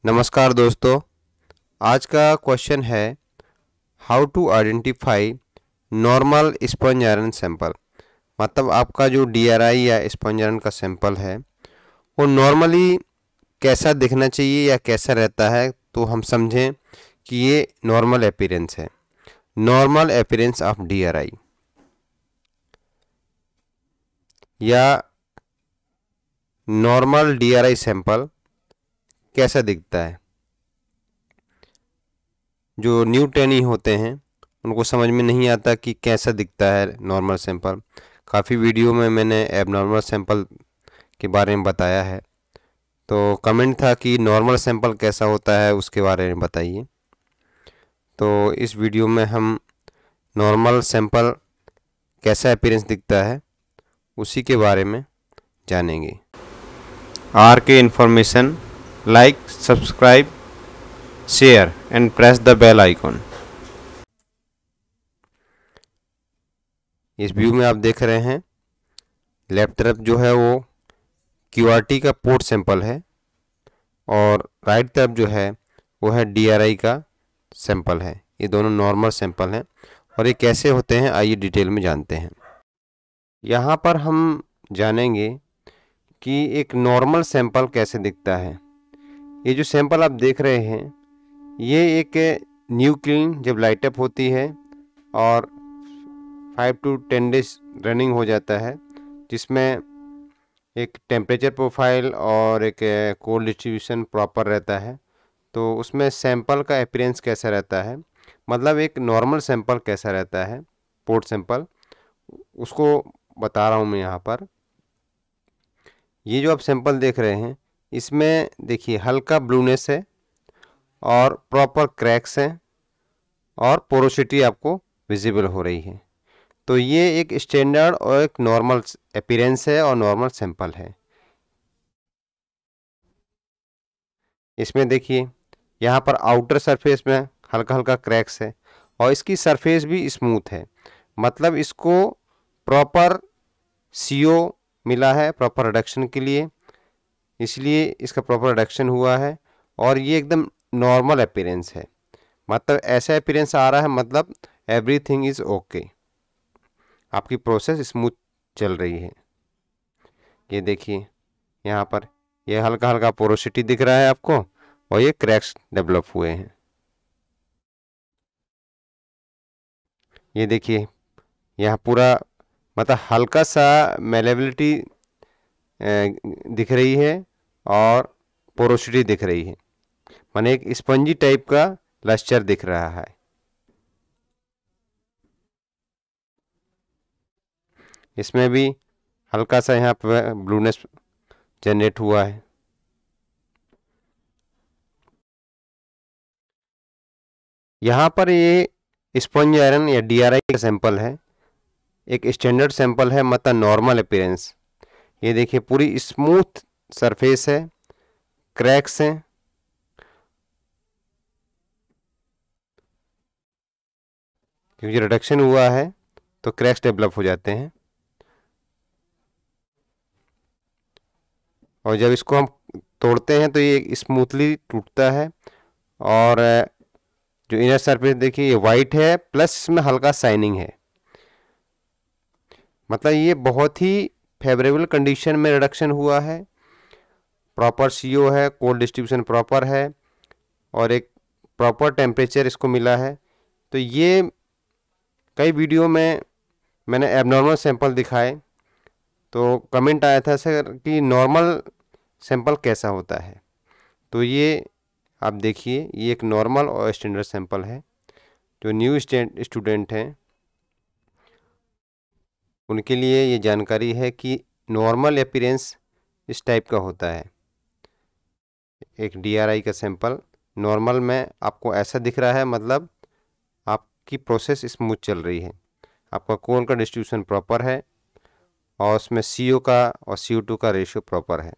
नमस्कार दोस्तों। आज का क्वेश्चन है how to identify normal sponge iron sample. मतलब आपका जो DRI या स्पंज आयरन का सैंपल है वो नॉर्मली कैसा दिखना चाहिए या कैसा रहता है, तो हम समझें कि ये नॉर्मल अपीयरेंस है। नॉर्मल अपीयरेंस ऑफ DRI या नॉर्मल DRI सैंपल कैसा दिखता है। जो न्यू ट्रेनी होते हैं उनको समझ में नहीं आता कि कैसा दिखता है नॉर्मल सैंपल। काफ़ी वीडियो में मैंने एबनॉर्मल सैंपल के बारे में बताया है, तो कमेंट था कि नॉर्मल सैंपल कैसा होता है उसके बारे में बताइए। तो इस वीडियो में हम नॉर्मल सैंपल कैसा अपीयरेंस दिखता है उसी के बारे में जानेंगे। R K information, like, subscribe, share and press the bell icon. इस व्यू में आप देख रहे हैं लेफ्ट तरफ जो है वो QRT का पोर्ट सैंपल है और राइट तरफ जो है वो है DRI का सैंपल है। ये दोनों नॉर्मल सैंपल हैं और ये कैसे होते हैं आइए डिटेल में जानते हैं। यहाँ पर हम जानेंगे कि एक नॉर्मल सैंपल कैसे दिखता है। ये जो सैंपल आप देख रहे हैं ये एक न्यू क्लीन जब लाइट अप होती है और 5 to 10 डेज रनिंग हो जाता है, जिसमें एक टेम्परेचर प्रोफाइल और एक कोल्ड डिस्ट्रीब्यूशन प्रॉपर रहता है, तो उसमें सैंपल का अपीयरेंस कैसा रहता है, मतलब एक नॉर्मल सैंपल कैसा रहता है पोर्ट सैंपल, उसको बता रहा हूँ मैं यहाँ पर। ये जो आप सैंपल देख रहे हैं इसमें देखिए हल्का ब्लूनेस है और प्रॉपर क्रैक्स हैं और पोरोसिटी आपको विजिबल हो रही है। तो ये एक स्टैंडर्ड और एक नॉर्मल अपीयरेंस है और नॉर्मल सैंपल है। इसमें देखिए यहाँ पर आउटर सरफेस में हल्का हल्का क्रैक्स है और इसकी सरफेस भी स्मूथ है, मतलब इसको प्रॉपर CO मिला है प्रॉपर रिडक्शन के लिए, इसलिए इसका प्रॉपर रिडक्शन हुआ है और ये एकदम नॉर्मल अपीयरेंस है। मतलब ऐसा अपीयरेंस आ रहा है मतलब एवरीथिंग इज़ ओके, आपकी प्रोसेस स्मूथ चल रही है। ये देखिए यहाँ पर ये हल्का हल्का पोरोसिटी दिख रहा है आपको और ये क्रैक्स डेवलप हुए हैं। ये देखिए यहाँ पूरा मतलब हल्का सा मेलेबिलिटी दिख रही है और पोरोसिटी दिख रही है, माने एक स्पंजी टाइप का लस्चर दिख रहा है। इसमें भी हल्का सा यहाँ पर ब्लूनेस जनरेट हुआ है। यहाँ पर ये स्पंज आयरन या DRI का सैंपल है, एक स्टैंडर्ड सैंपल है, मतलब नॉर्मल अपीयरेंस। ये देखिए पूरी स्मूथ सरफेस है, क्रैक्स हैं, क्योंकि रिडक्शन हुआ है तो क्रैक्स डेवलप हो जाते हैं। और जब इसको हम तोड़ते हैं तो ये स्मूथली टूटता है और जो इनर सरफेस देखिए ये वाइट है प्लस इसमें हल्का शाइनिंग है, मतलब ये बहुत ही फेवरेबल कंडीशन में रिडक्शन हुआ है। प्रॉपर CO है, कोल्ड डिस्ट्रीब्यूशन प्रॉपर है और एक प्रॉपर टेम्परेचर इसको मिला है। तो ये कई वीडियो में मैंने एबनॉर्मल सैंपल दिखाए तो कमेंट आया था सर कि नॉर्मल सैंपल कैसा होता है। तो ये आप देखिए ये एक नॉर्मल और स्टैंडर्ड सैंपल है। जो न्यू स्टूडेंट हैं उनके लिए ये जानकारी है कि नॉर्मल अपीयरेंस इस टाइप का होता है। एक DRI का सैंपल नॉर्मल में आपको ऐसा दिख रहा है, मतलब आपकी प्रोसेस स्मूथ चल रही है, आपका कोल का डिस्ट्रीब्यूशन प्रॉपर है और उसमें CO का और CO2 का रेशियो प्रॉपर है।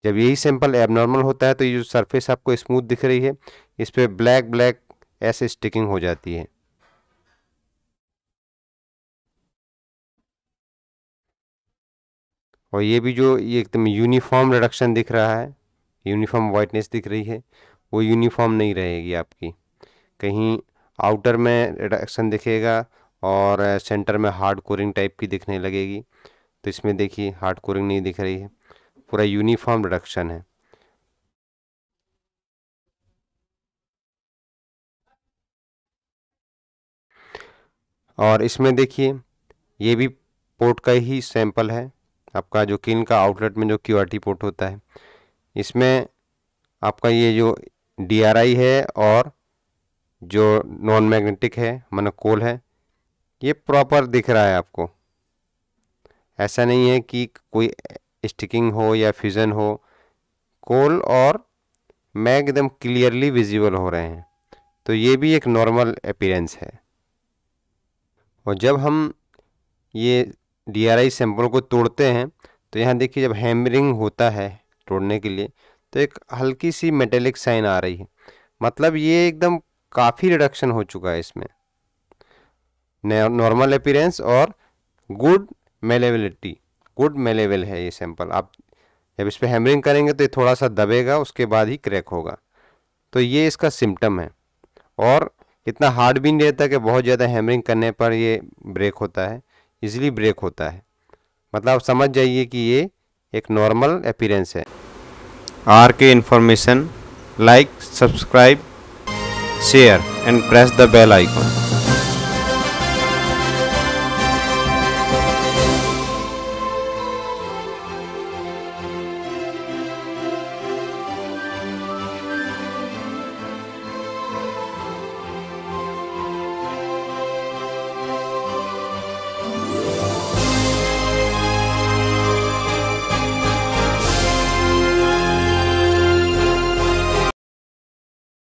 जब यही सैंपल एबनॉर्मल होता है तो ये जो सरफेस आपको स्मूथ दिख रही है इस पर ब्लैक ब्लैक ऐसे स्टिकिंग हो जाती है। और ये भी जो ये एकदम यूनिफॉर्म रिडक्शन दिख रहा है, यूनिफॉर्म वाइटनेस दिख रही है, वो यूनिफॉर्म नहीं रहेगी आपकी। कहीं आउटर में रिडक्शन दिखेगा और सेंटर में हार्ड कोरिंग टाइप की दिखने लगेगी। तो इसमें देखिए हार्ड कोरिंग नहीं दिख रही है, पूरा यूनिफॉर्म रिडक्शन है। और इसमें देखिए ये भी पोर्ट का ही सैंपल है, आपका जो किन का आउटलेट में जो क्यूआरटी पोर्ट होता है, इसमें आपका ये जो DRI है और जो नॉन मैग्नेटिक है मोनोकोल है, ये प्रॉपर दिख रहा है आपको। ऐसा नहीं है कि कोई स्टिकिंग हो या फ्यूज़न हो, कोल और मैग एकदम क्लियरली विजिबल हो रहे हैं। तो ये भी एक नॉर्मल अपीयरेंस है। और जब हम ये DRI सैंपल को तोड़ते हैं तो यहाँ देखिए जब हैमरिंग होता है तोड़ने के लिए तो एक हल्की सी मेटेलिक साइन आ रही है, मतलब ये एकदम काफ़ी रिडक्शन हो चुका है इसमें। नॉर्मल अपीयरेंस और गुड मेलेबिलिटी, गुड मेलेबल है ये सैंपल। आप जब इस पर हैमरिंग करेंगे तो ये थोड़ा सा दबेगा, उसके बाद ही क्रैक होगा। तो ये इसका सिम्टम है। और इतना हार्ड भी नहीं रहता कि बहुत ज़्यादा हैमरिंग करने पर ये ब्रेक होता है, इजीली ब्रेक होता है। मतलब आप समझ जाइए कि ये एक नॉर्मल अपीयरेंस है। RK information, like, subscribe, share and press the bell icon.